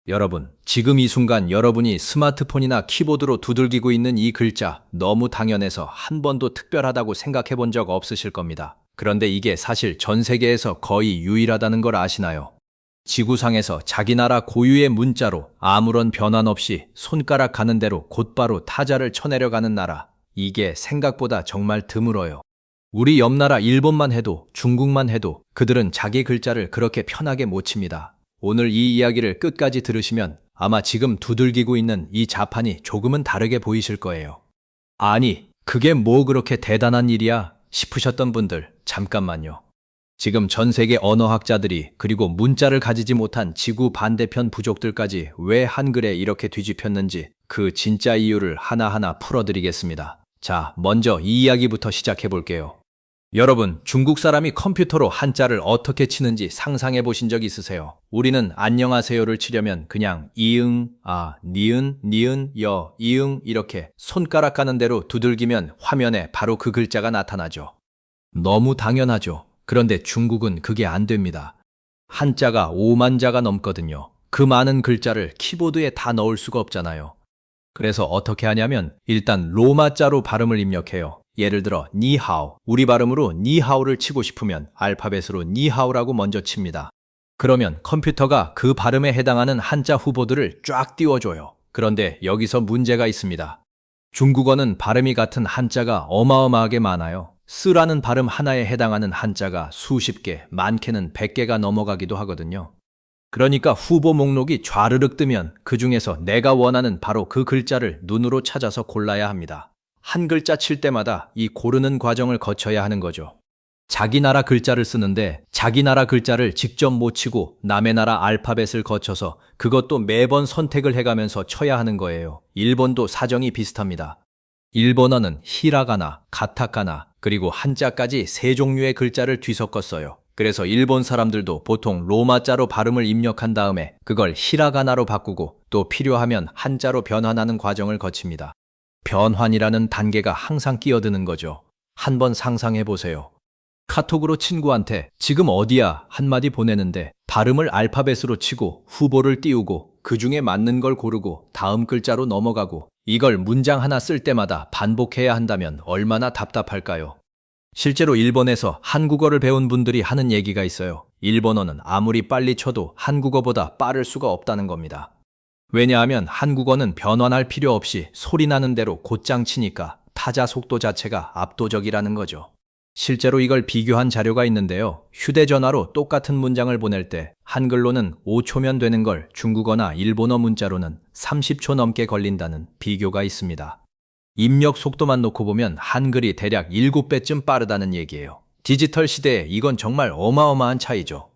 여러분, 지금 이 순간 여러분이 스마트폰이나 키보드로 두들기고 있는 이 글자 너무 당연해서 한 번도 특별하다고 생각해 본 적 없으실 겁니다. 그런데 이게 사실 전 세계에서 거의 유일하다는 걸 아시나요? 지구상에서 자기 나라 고유의 문자로 아무런 변환 없이 손가락 가는 대로 곧바로 타자를 쳐내려가는 나라. 이게 생각보다 정말 드물어요. 우리 옆 나라 일본만 해도 중국만 해도 그들은 자기 글자를 그렇게 편하게 못 칩니다. 오늘 이 이야기를 끝까지 들으시면 아마 지금 두들기고 있는 이 자판이 조금은 다르게 보이실 거예요. 아니, 그게 뭐 그렇게 대단한 일이야? 싶으셨던 분들, 잠깐만요. 지금 전 세계 언어학자들이 그리고 문자를 가지지 못한 지구 반대편 부족들까지 왜 한글에 이렇게 뒤집혔는지 그 진짜 이유를 하나하나 풀어드리겠습니다. 자, 먼저 이 이야기부터 시작해 볼게요. 여러분, 중국 사람이 컴퓨터로 한자를 어떻게 치는지 상상해 보신 적 있으세요? 우리는 안녕하세요를 치려면 그냥 이응, 니은, 니은, 이응 이렇게 손가락 가는 대로 두들기면 화면에 바로 그 글자가 나타나죠. 너무 당연하죠. 그런데 중국은 그게 안 됩니다. 한자가 5만 자가 넘거든요. 그 많은 글자를 키보드에 다 넣을 수가 없잖아요. 그래서 어떻게 하냐면 일단 로마자로 발음을 입력해요. 예를 들어 니하오, 우리 발음으로 니하오를 치고 싶으면 알파벳으로 니하오라고 먼저 칩니다. 그러면 컴퓨터가 그 발음에 해당하는 한자 후보들을 쫙 띄워줘요. 그런데 여기서 문제가 있습니다. 중국어는 발음이 같은 한자가 어마어마하게 많아요. 쓰라는 발음 하나에 해당하는 한자가 수십 개, 많게는 100개가 넘어가기도 하거든요. 그러니까 후보 목록이 좌르륵 뜨면 그 중에서 내가 원하는 바로 그 글자를 눈으로 찾아서 골라야 합니다. 한 글자 칠 때마다 이 고르는 과정을 거쳐야 하는 거죠. 자기 나라 글자를 쓰는데 자기 나라 글자를 직접 못 치고 남의 나라 알파벳을 거쳐서 그것도 매번 선택을 해가면서 쳐야 하는 거예요. 일본도 사정이 비슷합니다. 일본어는 히라가나, 가타카나, 그리고 한자까지 세 종류의 글자를 뒤섞어 써요. 그래서 일본 사람들도 보통 로마자로 발음을 입력한 다음에 그걸 히라가나로 바꾸고 또 필요하면 한자로 변환하는 과정을 거칩니다. 변환이라는 단계가 항상 끼어드는 거죠. 한번 상상해 보세요. 카톡으로 친구한테 지금 어디야 한마디 보내는데 발음을 알파벳으로 치고 후보를 띄우고 그 중에 맞는 걸 고르고 다음 글자로 넘어가고 이걸 문장 하나 쓸 때마다 반복해야 한다면 얼마나 답답할까요? 실제로 일본에서 한국어를 배운 분들이 하는 얘기가 있어요. 일본어는 아무리 빨리 쳐도 한국어보다 빠를 수가 없다는 겁니다. 왜냐하면 한국어는 변환할 필요 없이 소리 나는 대로 곧장 치니까 타자 속도 자체가 압도적이라는 거죠. 실제로 이걸 비교한 자료가 있는데요. 휴대전화로 똑같은 문장을 보낼 때 한글로는 5초면 되는 걸 중국어나 일본어 문자로는 30초 넘게 걸린다는 비교가 있습니다. 입력 속도만 놓고 보면 한글이 대략 7배쯤 빠르다는 얘기예요. 디지털 시대에 이건 정말 어마어마한 차이죠.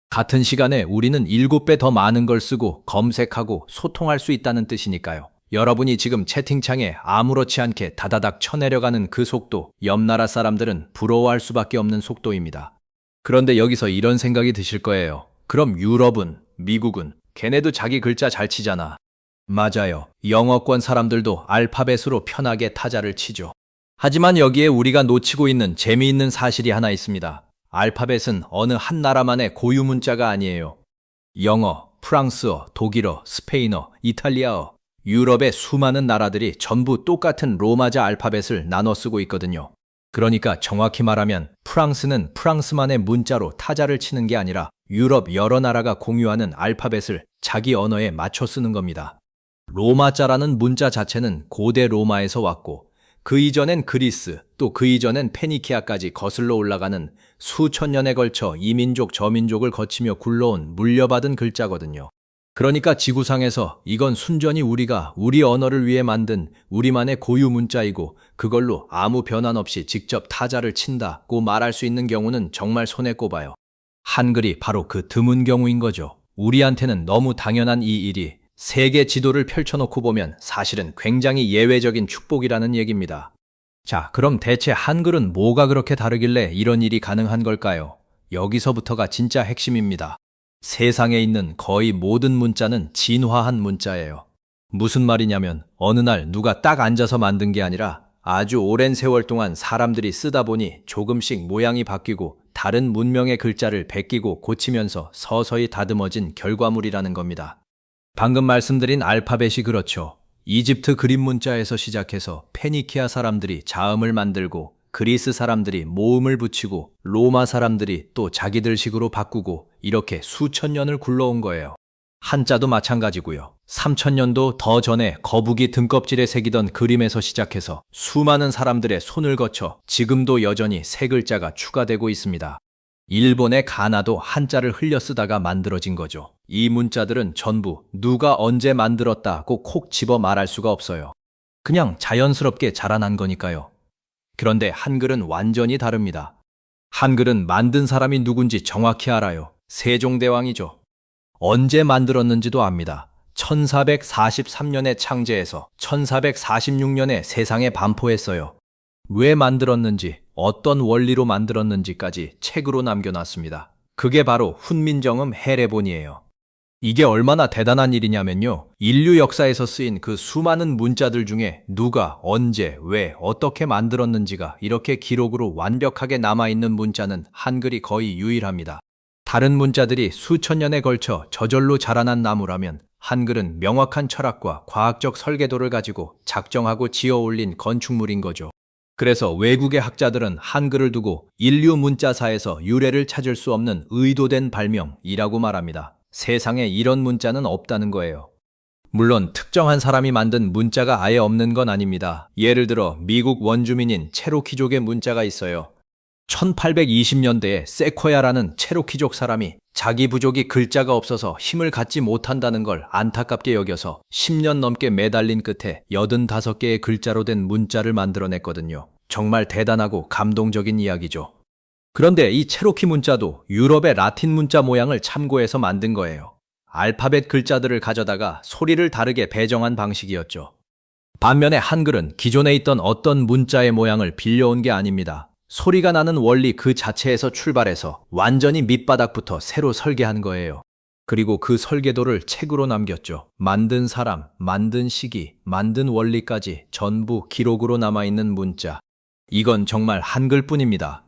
같은 시간에 우리는 7배 더 많은 걸 쓰고 검색하고 소통할 수 있다는 뜻이니까요. 여러분이 지금 채팅창에 아무렇지 않게 다다닥 쳐내려가는 그 속도, 옆 나라 사람들은 부러워할 수밖에 없는 속도입니다. 그런데 여기서 이런 생각이 드실 거예요. 그럼 유럽은, 미국은, 걔네도 자기 글자 잘 치잖아. 맞아요. 영어권 사람들도 알파벳으로 편하게 타자를 치죠. 하지만 여기에 우리가 놓치고 있는 재미있는 사실이 하나 있습니다. 알파벳은 어느 한 나라만의 고유 문자가 아니에요. 영어, 프랑스어, 독일어, 스페인어, 이탈리아어, 유럽의 수많은 나라들이 전부 똑같은 로마자 알파벳을 나눠 쓰고 있거든요. 그러니까 정확히 말하면 프랑스는 프랑스만의 문자로 타자를 치는 게 아니라 유럽 여러 나라가 공유하는 알파벳을 자기 언어에 맞춰 쓰는 겁니다. 로마자라는 문자 자체는 고대 로마에서 왔고 그 이전엔 그리스, 또 그 이전엔 페니키아까지 거슬러 올라가는 수천 년에 걸쳐 이민족 저민족을 거치며 굴러온 물려받은 글자거든요. 그러니까 지구상에서 이건 순전히 우리가 우리 언어를 위해 만든 우리만의 고유 문자이고 그걸로 아무 변환 없이 직접 타자를 친다고 말할 수 있는 경우는 정말 손에 꼽아요. 한글이 바로 그 드문 경우인 거죠. 우리한테는 너무 당연한 이 일이 세계 지도를 펼쳐놓고 보면 사실은 굉장히 예외적인 축복이라는 얘기입니다. 자, 그럼 대체 한글은 뭐가 그렇게 다르길래 이런 일이 가능한 걸까요? 여기서부터가 진짜 핵심입니다. 세상에 있는 거의 모든 문자는 진화한 문자예요. 무슨 말이냐면 어느 날 누가 딱 앉아서 만든 게 아니라 아주 오랜 세월 동안 사람들이 쓰다 보니 조금씩 모양이 바뀌고 다른 문명의 글자를 베끼고 고치면서 서서히 다듬어진 결과물이라는 겁니다. 방금 말씀드린 알파벳이 그렇죠. 이집트 그림 문자에서 시작해서 페니키아 사람들이 자음을 만들고 그리스 사람들이 모음을 붙이고 로마 사람들이 또 자기들 식으로 바꾸고 이렇게 수천 년을 굴러온 거예요. 한자도 마찬가지고요. 3000년도 더 전에 거북이 등껍질에 새기던 그림에서 시작해서 수많은 사람들의 손을 거쳐 지금도 여전히 세 글자가 추가되고 있습니다. 일본의 가나도 한자를 흘려 쓰다가 만들어진 거죠. 이 문자들은 전부 누가 언제 만들었다고 콕 집어 말할 수가 없어요. 그냥 자연스럽게 자라난 거니까요. 그런데 한글은 완전히 다릅니다. 한글은 만든 사람이 누군지 정확히 알아요. 세종대왕이죠. 언제 만들었는지도 압니다. 1443년에 창제해서 1446년에 세상에 반포했어요. 왜 만들었는지, 어떤 원리로 만들었는지까지 책으로 남겨놨습니다. 그게 바로 훈민정음 해례본이에요. 이게 얼마나 대단한 일이냐면요. 인류 역사에서 쓰인 그 수많은 문자들 중에 누가, 언제, 왜, 어떻게 만들었는지가 이렇게 기록으로 완벽하게 남아있는 문자는 한글이 거의 유일합니다. 다른 문자들이 수천 년에 걸쳐 저절로 자라난 나무라면 한글은 명확한 철학과 과학적 설계도를 가지고 작정하고 지어 올린 건축물인 거죠. 그래서 외국의 학자들은 한글을 두고 인류 문자사에서 유래를 찾을 수 없는 의도된 발명이라고 말합니다. 세상에 이런 문자는 없다는 거예요. 물론 특정한 사람이 만든 문자가 아예 없는 건 아닙니다. 예를 들어 미국 원주민인 체로키족의 문자가 있어요. 1820년대에 세코야라는 체로키족 사람이 자기 부족이 글자가 없어서 힘을 갖지 못한다는 걸 안타깝게 여겨서 10년 넘게 매달린 끝에 85개의 글자로 된 문자를 만들어냈거든요. 정말 대단하고 감동적인 이야기죠. 그런데 이 체로키 문자도 유럽의 라틴 문자 모양을 참고해서 만든 거예요. 알파벳 글자들을 가져다가 소리를 다르게 배정한 방식이었죠. 반면에 한글은 기존에 있던 어떤 문자의 모양을 빌려온 게 아닙니다. 소리가 나는 원리 그 자체에서 출발해서 완전히 밑바닥부터 새로 설계한 거예요. 그리고 그 설계도를 책으로 남겼죠. 만든 사람, 만든 시기, 만든 원리까지 전부 기록으로 남아있는 문자. 이건 정말 한글뿐입니다.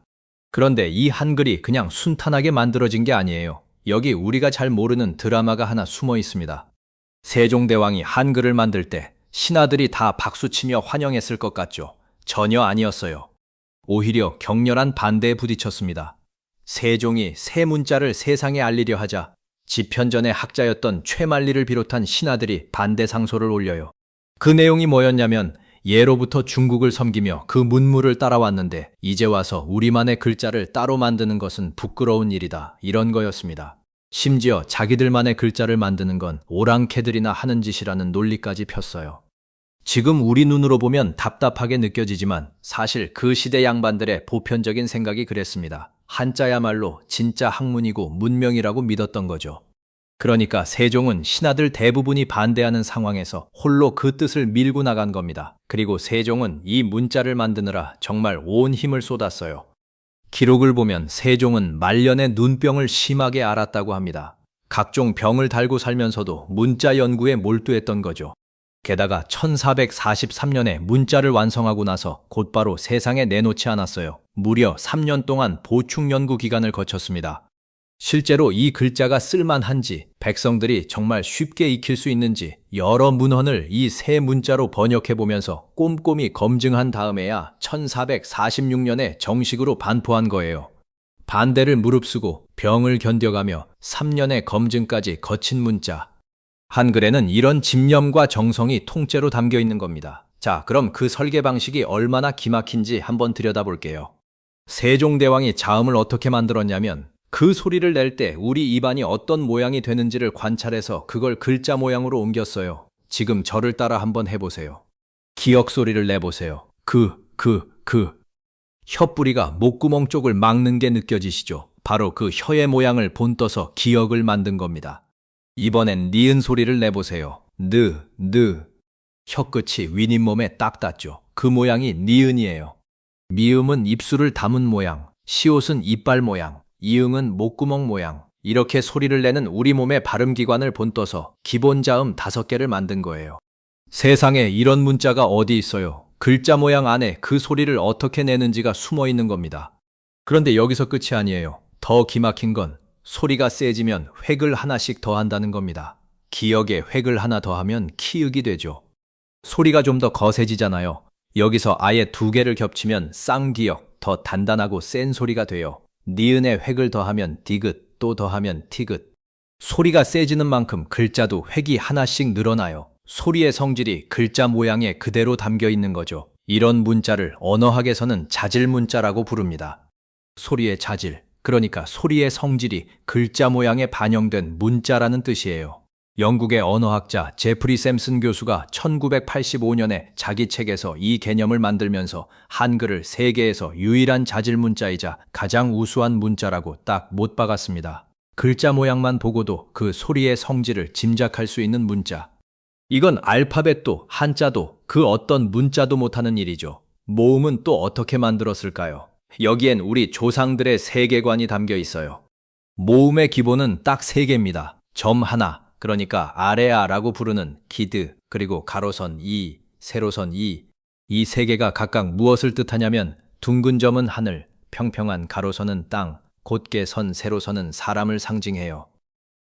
그런데 이 한글이 그냥 순탄하게 만들어진 게 아니에요. 여기 우리가 잘 모르는 드라마가 하나 숨어 있습니다. 세종대왕이 한글을 만들 때 신하들이 다 박수치며 환영했을 것 같죠? 전혀 아니었어요. 오히려 격렬한 반대에 부딪혔습니다. 세종이 새 문자를 세상에 알리려 하자 집현전의 학자였던 최만리를 비롯한 신하들이 반대 상소를 올려요. 그 내용이 뭐였냐면 예로부터 중국을 섬기며 그 문물을 따라왔는데 이제 와서 우리만의 글자를 따로 만드는 것은 부끄러운 일이다. 이런 거였습니다. 심지어 자기들만의 글자를 만드는 건 오랑캐들이나 하는 짓이라는 논리까지 폈어요. 지금 우리 눈으로 보면 답답하게 느껴지지만 사실 그 시대 양반들의 보편적인 생각이 그랬습니다. 한자야말로 진짜 학문이고 문명이라고 믿었던 거죠. 그러니까 세종은 신하들 대부분이 반대하는 상황에서 홀로 그 뜻을 밀고 나간 겁니다. 그리고 세종은 이 문자를 만드느라 정말 온 힘을 쏟았어요. 기록을 보면 세종은 말년에 눈병을 심하게 앓았다고 합니다. 각종 병을 달고 살면서도 문자 연구에 몰두했던 거죠. 게다가 1443년에 문자를 완성하고 나서 곧바로 세상에 내놓지 않았어요. 무려 3년 동안 보충 연구 기간을 거쳤습니다. 실제로 이 글자가 쓸만한지, 백성들이 정말 쉽게 익힐 수 있는지 여러 문헌을 이 새 문자로 번역해보면서 꼼꼼히 검증한 다음에야 1446년에 정식으로 반포한 거예요. 반대를 무릅쓰고 병을 견뎌가며 3년의 검증까지 거친 문자. 한글에는 이런 집념과 정성이 통째로 담겨 있는 겁니다. 자, 그럼 그 설계 방식이 얼마나 기막힌지 한번 들여다볼게요. 세종대왕이 자음을 어떻게 만들었냐면 그 소리를 낼 때 우리 입안이 어떤 모양이 되는지를 관찰해서 그걸 글자 모양으로 옮겼어요. 지금 저를 따라 한번 해보세요. 기역 소리를 내보세요. 혀뿌리가 목구멍 쪽을 막는 게 느껴지시죠? 바로 그 혀의 모양을 본떠서 기역을 만든 겁니다. 이번엔 니은 소리를 내보세요. 혀끝이 윗잇몸에 딱 닿죠. 그 모양이 니은이에요. 미음은 입술을 담은 모양, 시옷은 이빨 모양, 이응은 목구멍 모양. 이렇게 소리를 내는 우리 몸의 발음기관을 본떠서 기본 자음 5개를 만든 거예요. 세상에 이런 문자가 어디 있어요. 글자 모양 안에 그 소리를 어떻게 내는지가 숨어 있는 겁니다. 그런데 여기서 끝이 아니에요. 더 기막힌 건 소리가 세지면 획을 하나씩 더한다는 겁니다. 기역에 획을 하나 더하면 키읔이 되죠. 소리가 좀 더 거세지잖아요. 여기서 아예 두 개를 겹치면 쌍기역, 더 단단하고 센 소리가 돼요. 니은에 획을 더하면 디귿, 또 더하면 티귿. 소리가 세지는 만큼 글자도 획이 하나씩 늘어나요. 소리의 성질이 글자 모양에 그대로 담겨 있는 거죠. 이런 문자를 언어학에서는 자질문자라고 부릅니다. 소리의 자질, 그러니까 소리의 성질이 글자 모양에 반영된 문자라는 뜻이에요. 영국의 언어학자 제프리 샘슨 교수가 1985년에 자기 책에서 이 개념을 만들면서 한글을 세계에서 유일한 자질문자이자 가장 우수한 문자라고 딱 못 박았습니다. 글자 모양만 보고도 그 소리의 성질을 짐작할 수 있는 문자. 이건 알파벳도 한자도 그 어떤 문자도 못하는 일이죠. 모음은 또 어떻게 만들었을까요? 여기엔 우리 조상들의 세계관이 담겨 있어요. 모음의 기본은 딱 세 개입니다. 점 하나, 그러니까 아레아라고 부르는 기드, 그리고 가로선 이, 세로선 이. 이 세 개가 각각 무엇을 뜻하냐면 둥근 점은 하늘, 평평한 가로선은 땅, 곧게 선 세로선은 사람을 상징해요.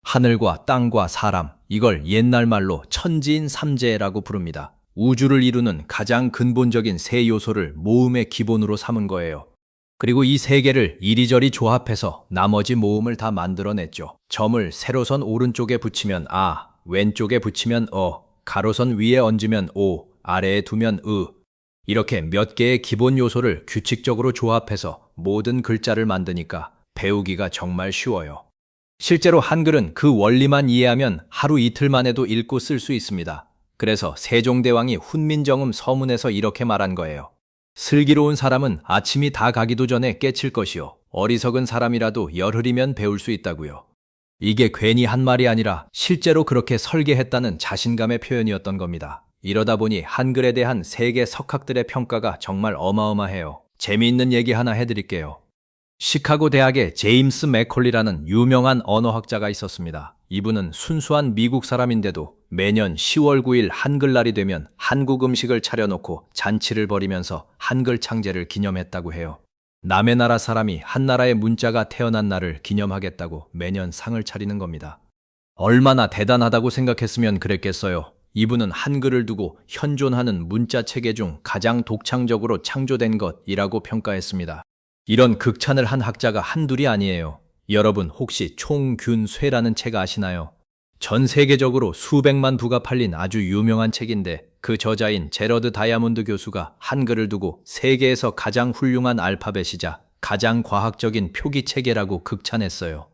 하늘과 땅과 사람, 이걸 옛날 말로 천지인 삼재라고 부릅니다. 우주를 이루는 가장 근본적인 세 요소를 모음의 기본으로 삼은 거예요. 그리고 이 세 개를 이리저리 조합해서 나머지 모음을 다 만들어냈죠. 점을 세로선 오른쪽에 붙이면 아, 왼쪽에 붙이면 어, 가로선 위에 얹으면 오, 아래에 두면 으. 이렇게 몇 개의 기본 요소를 규칙적으로 조합해서 모든 글자를 만드니까 배우기가 정말 쉬워요. 실제로 한글은 그 원리만 이해하면 하루 이틀만 해도 읽고 쓸 수 있습니다. 그래서 세종대왕이 훈민정음 서문에서 이렇게 말한 거예요. 슬기로운 사람은 아침이 다 가기도 전에 깨칠 것이요. 어리석은 사람이라도 열흘이면 배울 수 있다고요. 이게 괜히 한 말이 아니라 실제로 그렇게 설계했다는 자신감의 표현이었던 겁니다. 이러다 보니 한글에 대한 세계 석학들의 평가가 정말 어마어마해요. 재미있는 얘기 하나 해드릴게요. 시카고 대학에 제임스 맥콜리라는 유명한 언어학자가 있었습니다. 이분은 순수한 미국 사람인데도 매년 10월 9일 한글날이 되면 한국 음식을 차려놓고 잔치를 벌이면서 한글 창제를 기념했다고 해요. 남의 나라 사람이 한나라의 문자가 태어난 날을 기념하겠다고 매년 상을 차리는 겁니다. 얼마나 대단하다고 생각했으면 그랬겠어요. 이분은 한글을 두고 현존하는 문자 체계 중 가장 독창적으로 창조된 것이라고 평가했습니다. 이런 극찬을 한 학자가 한둘이 아니에요. 여러분 혹시 총균쇠라는 책 아시나요? 전 세계적으로 수백만 부가 팔린 아주 유명한 책인데 그 저자인 제러드 다이아몬드 교수가 한글을 두고 세계에서 가장 훌륭한 알파벳이자 가장 과학적인 표기 체계라고 극찬했어요.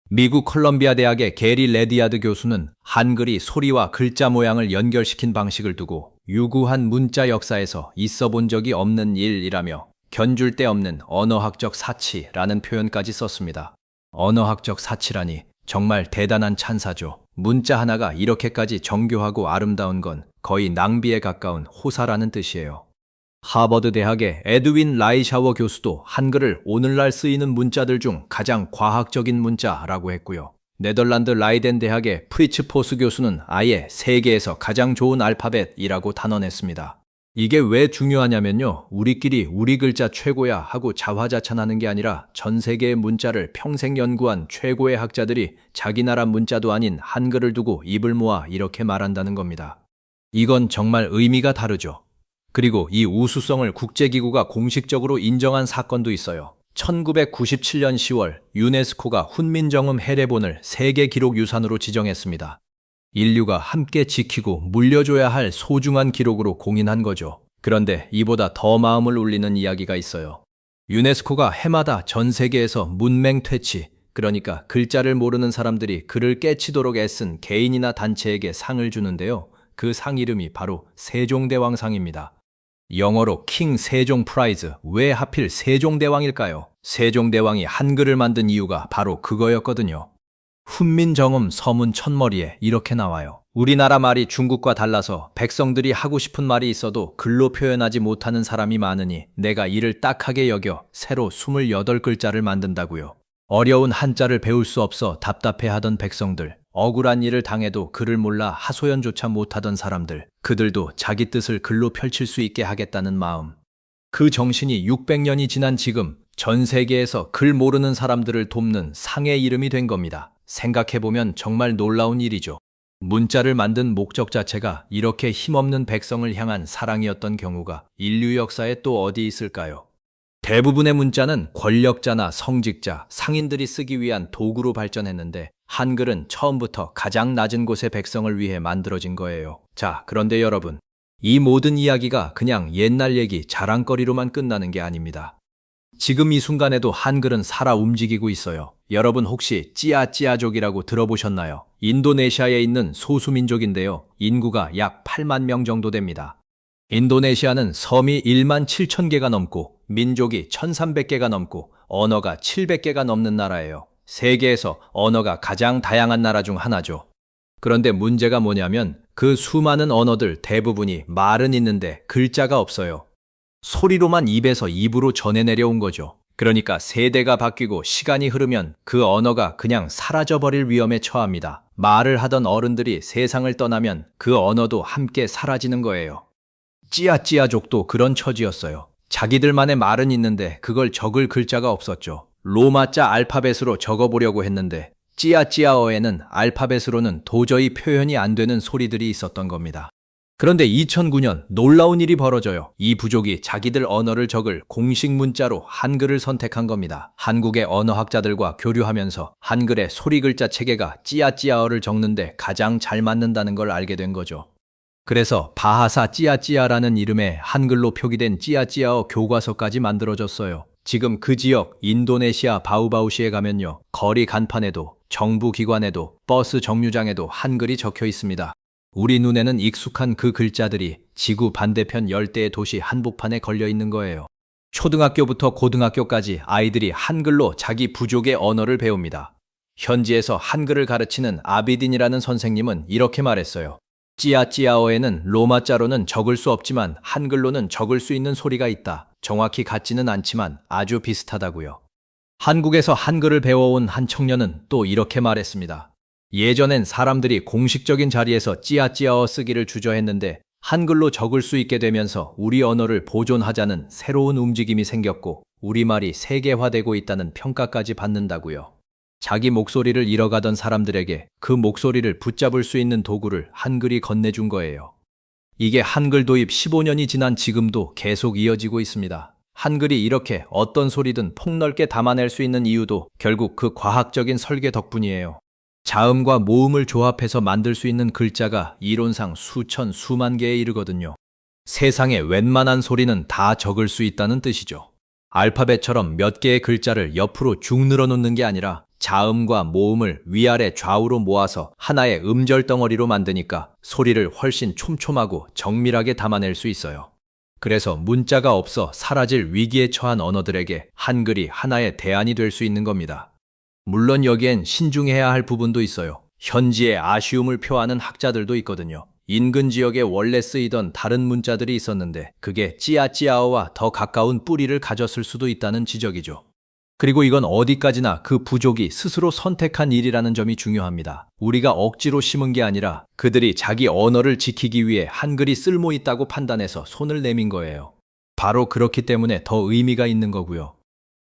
미국 컬럼비아 대학의 게리 레디아드 교수는 한글이 소리와 글자 모양을 연결시킨 방식을 두고 유구한 문자 역사에서 있어 본 적이 없는 일이라며 견줄 데 없는 언어학적 사치라는 표현까지 썼습니다. 언어학적 사치라니 정말 대단한 찬사죠. 문자 하나가 이렇게까지 정교하고 아름다운 건 거의 낭비에 가까운 호사라는 뜻이에요. 하버드 대학의 에드윈 라이샤워 교수도 한글을 오늘날 쓰이는 문자들 중 가장 과학적인 문자라고 했고요. 네덜란드 라이덴 대학의 프리츠포스 교수는 아예 세계에서 가장 좋은 알파벳이라고 단언했습니다. 이게 왜 중요하냐면요. 우리끼리 우리 글자 최고야 하고 자화자찬하는 게 아니라 전 세계의 문자를 평생 연구한 최고의 학자들이 자기 나라 문자도 아닌 한글을 두고 입을 모아 이렇게 말한다는 겁니다. 이건 정말 의미가 다르죠. 그리고 이 우수성을 국제기구가 공식적으로 인정한 사건도 있어요. 1997년 10월 유네스코가 훈민정음 해례본을 세계기록유산으로 지정했습니다. 인류가 함께 지키고 물려줘야 할 소중한 기록으로 공인한 거죠. 그런데 이보다 더 마음을 울리는 이야기가 있어요. 유네스코가 해마다 전 세계에서 문맹 퇴치, 그러니까 글자를 모르는 사람들이 글을 깨치도록 애쓴 개인이나 단체에게 상을 주는데요. 그 상 이름이 바로 세종대왕상입니다. 영어로 킹 세종 프라이즈. 왜 하필 세종대왕일까요? 세종대왕이 한글을 만든 이유가 바로 그거였거든요. 훈민정음 서문 첫머리에 이렇게 나와요. 우리나라 말이 중국과 달라서 백성들이 하고 싶은 말이 있어도 글로 표현하지 못하는 사람이 많으니 내가 이를 딱하게 여겨 새로 28글자를 만든다고요. 어려운 한자를 배울 수 없어 답답해하던 백성들, 억울한 일을 당해도 글을 몰라 하소연조차 못하던 사람들, 그들도 자기 뜻을 글로 펼칠 수 있게 하겠다는 마음. 그 정신이 600년이 지난 지금 전 세계에서 글 모르는 사람들을 돕는 상의 이름이 된 겁니다. 생각해보면 정말 놀라운 일이죠. 문자를 만든 목적 자체가 이렇게 힘없는 백성을 향한 사랑이었던 경우가 인류 역사에 또 어디 있을까요? 대부분의 문자는 권력자나 성직자, 상인들이 쓰기 위한 도구로 발전했는데 한글은 처음부터 가장 낮은 곳의 백성을 위해 만들어진 거예요. 자, 그런데 여러분, 이 모든 이야기가 그냥 옛날 얘기, 자랑거리로만 끝나는 게 아닙니다. 지금 이 순간에도 한글은 살아 움직이고 있어요. 여러분 혹시 찌아찌아족이라고 들어보셨나요? 인도네시아에 있는 소수민족인데요. 인구가 약 8만 명 정도 됩니다. 인도네시아는 섬이 1만 7천 개가 넘고 민족이 1,300개가 넘고 언어가 700개가 넘는 나라예요. 세계에서 언어가 가장 다양한 나라 중 하나죠. 그런데 문제가 뭐냐면 그 수많은 언어들 대부분이 말은 있는데 글자가 없어요. 소리로만 입에서 입으로 전해 내려온 거죠. 그러니까 세대가 바뀌고 시간이 흐르면 그 언어가 그냥 사라져버릴 위험에 처합니다. 말을 하던 어른들이 세상을 떠나면 그 언어도 함께 사라지는 거예요. 찌아찌아족도 그런 처지였어요. 자기들만의 말은 있는데 그걸 적을 글자가 없었죠. 로마자 알파벳으로 적어보려고 했는데 찌아찌아어에는 알파벳으로는 도저히 표현이 안 되는 소리들이 있었던 겁니다. 그런데 2009년 놀라운 일이 벌어져요. 이 부족이 자기들 언어를 적을 공식 문자로 한글을 선택한 겁니다. 한국의 언어학자들과 교류하면서 한글의 소리 글자 체계가 찌아찌아어를 적는데 가장 잘 맞는다는 걸 알게 된 거죠. 그래서 바하사 찌아찌아라는 이름의 한글로 표기된 찌아찌아어 교과서까지 만들어졌어요. 지금 그 지역 인도네시아 바우바우시에 가면요. 거리 간판에도 정부 기관에도 버스 정류장에도 한글이 적혀 있습니다. 우리 눈에는 익숙한 그 글자들이 지구 반대편 열대의 도시 한복판에 걸려 있는 거예요. 초등학교부터 고등학교까지 아이들이 한글로 자기 부족의 언어를 배웁니다. 현지에서 한글을 가르치는 아비딘이라는 선생님은 이렇게 말했어요. 찌아찌아어에는 로마자로는 적을 수 없지만 한글로는 적을 수 있는 소리가 있다. 정확히 같지는 않지만 아주 비슷하다고요. 한국에서 한글을 배워온 한 청년은 또 이렇게 말했습니다. 예전엔 사람들이 공식적인 자리에서 찌아찌아어 쓰기를 주저했는데 한글로 적을 수 있게 되면서 우리 언어를 보존하자는 새로운 움직임이 생겼고 우리말이 세계화되고 있다는 평가까지 받는다고요. 자기 목소리를 잃어가던 사람들에게 그 목소리를 붙잡을 수 있는 도구를 한글이 건네준 거예요. 이게 한글 도입 15년이 지난 지금도 계속 이어지고 있습니다. 한글이 이렇게 어떤 소리든 폭넓게 담아낼 수 있는 이유도 결국 그 과학적인 설계 덕분이에요. 자음과 모음을 조합해서 만들 수 있는 글자가 이론상 수천, 수만 개에 이르거든요. 세상에 웬만한 소리는 다 적을 수 있다는 뜻이죠. 알파벳처럼 몇 개의 글자를 옆으로 쭉 늘어놓는 게 아니라 자음과 모음을 위아래 좌우로 모아서 하나의 음절 덩어리로 만드니까 소리를 훨씬 촘촘하고 정밀하게 담아낼 수 있어요. 그래서 문자가 없어 사라질 위기에 처한 언어들에게 한글이 하나의 대안이 될 수 있는 겁니다. 물론 여기엔 신중해야 할 부분도 있어요. 현지의 아쉬움을 표하는 학자들도 있거든요. 인근 지역에 원래 쓰이던 다른 문자들이 있었는데 그게 찌아찌아어와 더 가까운 뿌리를 가졌을 수도 있다는 지적이죠. 그리고 이건 어디까지나 그 부족이 스스로 선택한 일이라는 점이 중요합니다. 우리가 억지로 심은 게 아니라 그들이 자기 언어를 지키기 위해 한글이 쓸모 있다고 판단해서 손을 내민 거예요. 바로 그렇기 때문에 더 의미가 있는 거고요.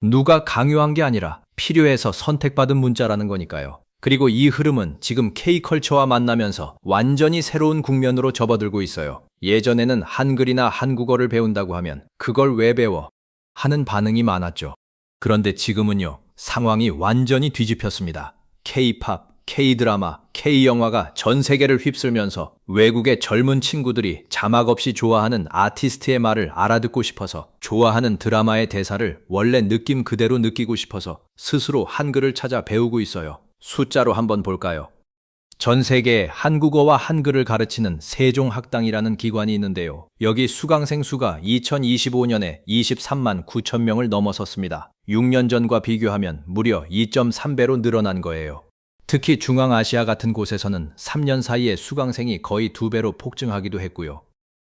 누가 강요한 게 아니라 필요해서 선택받은 문자라는 거니까요. 그리고 이 흐름은 지금 K컬처와 만나면서 완전히 새로운 국면으로 접어들고 있어요. 예전에는 한글이나 한국어를 배운다고 하면 그걸 왜 배워? 하는 반응이 많았죠. 그런데 지금은요, 상황이 완전히 뒤집혔습니다. K-팝, K-드라마, K-영화가 전 세계를 휩쓸면서 외국의 젊은 친구들이 자막 없이 좋아하는 아티스트의 말을 알아듣고 싶어서 좋아하는 드라마의 대사를 원래 느낌 그대로 느끼고 싶어서 스스로 한글을 찾아 배우고 있어요. 숫자로 한번 볼까요? 전 세계에 한국어와 한글을 가르치는 세종학당이라는 기관이 있는데요. 여기 수강생 수가 2025년에 23만 9천 명을 넘어섰습니다. 6년 전과 비교하면 무려 2.3배로 늘어난 거예요. 특히 중앙아시아 같은 곳에서는 3년 사이에 수강생이 거의 2배로 폭증하기도 했고요.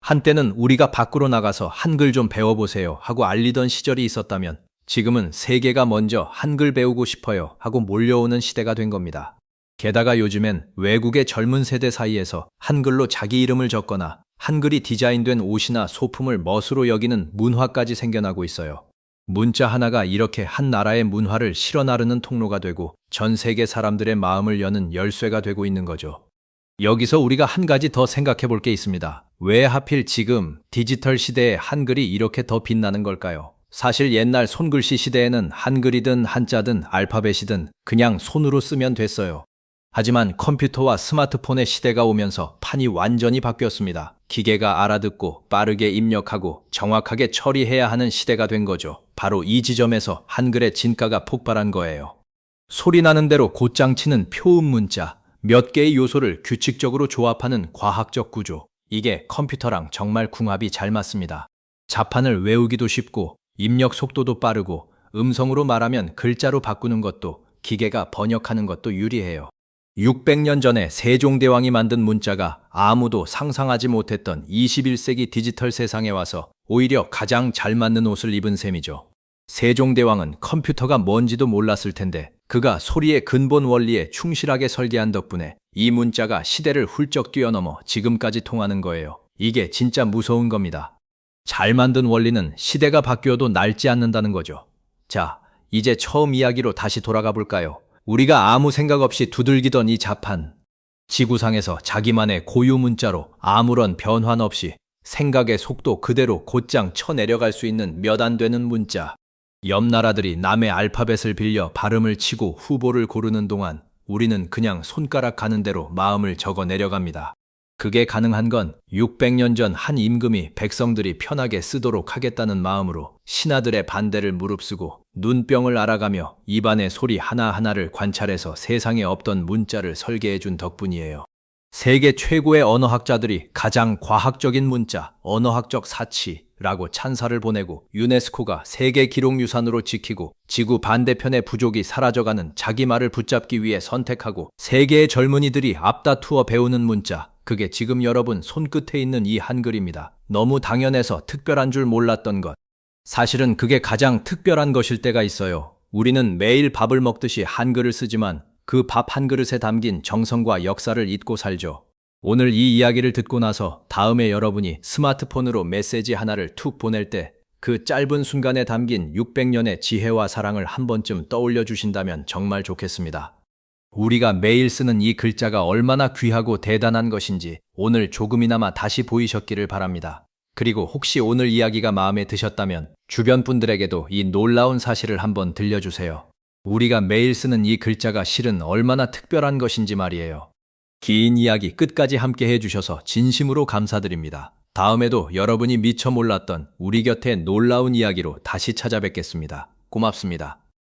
한때는 우리가 밖으로 나가서 한글 좀 배워보세요 하고 알리던 시절이 있었다면 지금은 세계가 먼저 한글 배우고 싶어요 하고 몰려오는 시대가 된 겁니다. 게다가 요즘엔 외국의 젊은 세대 사이에서 한글로 자기 이름을 적거나 한글이 디자인된 옷이나 소품을 멋으로 여기는 문화까지 생겨나고 있어요. 문자 하나가 이렇게 한 나라의 문화를 실어 나르는 통로가 되고 전 세계 사람들의 마음을 여는 열쇠가 되고 있는 거죠. 여기서 우리가 한 가지 더 생각해 볼 게 있습니다. 왜 하필 지금 디지털 시대에 한글이 이렇게 더 빛나는 걸까요? 사실 옛날 손글씨 시대에는 한글이든 한자든 알파벳이든 그냥 손으로 쓰면 됐어요. 하지만 컴퓨터와 스마트폰의 시대가 오면서 판이 완전히 바뀌었습니다. 기계가 알아듣고 빠르게 입력하고 정확하게 처리해야 하는 시대가 된 거죠. 바로 이 지점에서 한글의 진가가 폭발한 거예요. 소리 나는 대로 곧장 치는 표음 문자, 몇 개의 요소를 규칙적으로 조합하는 과학적 구조. 이게 컴퓨터랑 정말 궁합이 잘 맞습니다. 자판을 외우기도 쉽고 입력 속도도 빠르고 음성으로 말하면 글자로 바꾸는 것도 기계가 번역하는 것도 유리해요. 600년 전에 세종대왕이 만든 문자가 아무도 상상하지 못했던 21세기 디지털 세상에 와서 오히려 가장 잘 맞는 옷을 입은 셈이죠. 세종대왕은 컴퓨터가 뭔지도 몰랐을 텐데 그가 소리의 근본 원리에 충실하게 설계한 덕분에 이 문자가 시대를 훌쩍 뛰어넘어 지금까지 통하는 거예요. 이게 진짜 무서운 겁니다. 잘 만든 원리는 시대가 바뀌어도 낡지 않는다는 거죠. 자, 이제 처음 이야기로 다시 돌아가 볼까요? 우리가 아무 생각 없이 두들기던 이 자판. 지구상에서 자기만의 고유 문자로 아무런 변환 없이 생각의 속도 그대로 곧장 쳐내려갈 수 있는 몇 안 되는 문자. 옆 나라들이 남의 알파벳을 빌려 발음을 치고 후보를 고르는 동안 우리는 그냥 손가락 가는 대로 마음을 적어 내려갑니다. 그게 가능한 건 600년 전 한 임금이 백성들이 편하게 쓰도록 하겠다는 마음으로 신하들의 반대를 무릅쓰고 눈병을 알아가며 입안의 소리 하나하나를 관찰해서 세상에 없던 문자를 설계해 준 덕분이에요. 세계 최고의 언어학자들이 가장 과학적인 문자, 언어학적 사치라고 찬사를 보내고 유네스코가 세계 기록유산으로 지키고 지구 반대편의 부족이 사라져가는 자기 말을 붙잡기 위해 선택하고 세계의 젊은이들이 앞다투어 배우는 문자, 그게 지금 여러분 손끝에 있는 이 한글입니다. 너무 당연해서 특별한 줄 몰랐던 것. 사실은 그게 가장 특별한 것일 때가 있어요. 우리는 매일 밥을 먹듯이 한글을 쓰지만 그 밥 한 그릇에 담긴 정성과 역사를 잊고 살죠. 오늘 이 이야기를 듣고 나서 다음에 여러분이 스마트폰으로 메시지 하나를 툭 보낼 때 그 짧은 순간에 담긴 600년의 지혜와 사랑을 한 번쯤 떠올려 주신다면 정말 좋겠습니다. 우리가 매일 쓰는 이 글자가 얼마나 귀하고 대단한 것인지 오늘 조금이나마 다시 보이셨기를 바랍니다. 그리고 혹시 오늘 이야기가 마음에 드셨다면 주변 분들에게도 이 놀라운 사실을 한번 들려주세요. 우리가 매일 쓰는 이 글자가 실은 얼마나 특별한 것인지 말이에요. 긴 이야기 끝까지 함께 해주셔서 진심으로 감사드립니다. 다음에도 여러분이 미처 몰랐던 우리 곁의 놀라운 이야기로 다시 찾아뵙겠습니다. 고맙습니다.